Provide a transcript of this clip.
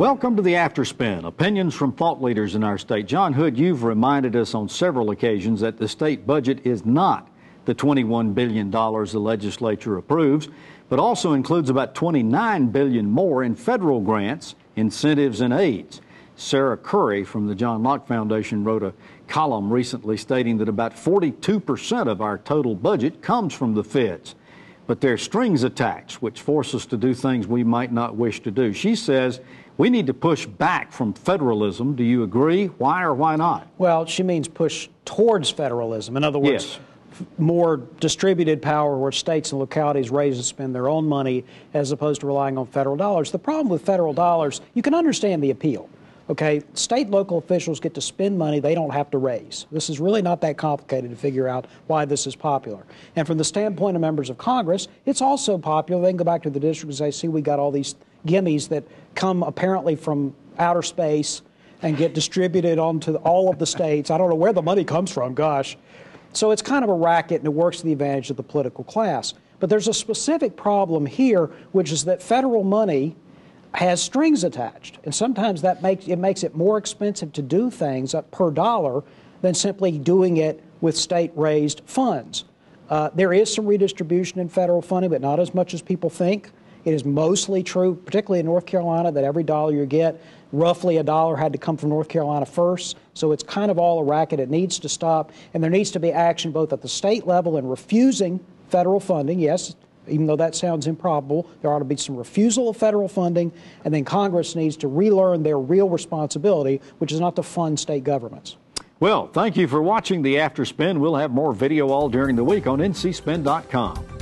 Welcome to the Afterspin, opinions from thought leaders in our state. John Hood, you've reminded us on several occasions that the state budget is not the $21 billion the legislature approves, but also includes about $29 billion more in federal grants, incentives, and aids. Sarah Curry from the John Locke Foundation wrote a column recently stating that about 42% of our total budget comes from the feds. But there are strings attached, which force us to do things we might not wish to do. She says we need to push back from federalism. Do you agree? Why or why not? Well, she means push towards federalism. In other words, yes, more distributed power where states and localities raise and spend their own money as opposed to relying on federal dollars. The problem with federal dollars, you can understand the appeal. Okay, state and local officials get to spend money they don't have to raise. This is really not that complicated to figure out why this is popular. And from the standpoint of members of Congress, it's also popular. They can go back to the district and say, see, we got all these gimmies that come apparently from outer space and get distributed onto all of the states. I don't know where the money comes from, gosh. So it's kind of a racket, and it works to the advantage of the political class. But there's a specific problem here, which is that federal money has strings attached, and sometimes that makes it more expensive to do things per dollar than simply doing it with state-raised funds. There is some redistribution in federal funding, but not as much as people think. It is mostly true, particularly in North Carolina, that every dollar you get, roughly a dollar had to come from North Carolina first. So it's kind of all a racket. It needs to stop, and there needs to be action both at the state level in refusing federal funding. Yes, even though that sounds improbable, there ought to be some refusal of federal funding, and then Congress needs to relearn their real responsibility, which is not to fund state governments. Well, thank you for watching the Afterspin. We'll have more video all during the week on ncspin.com.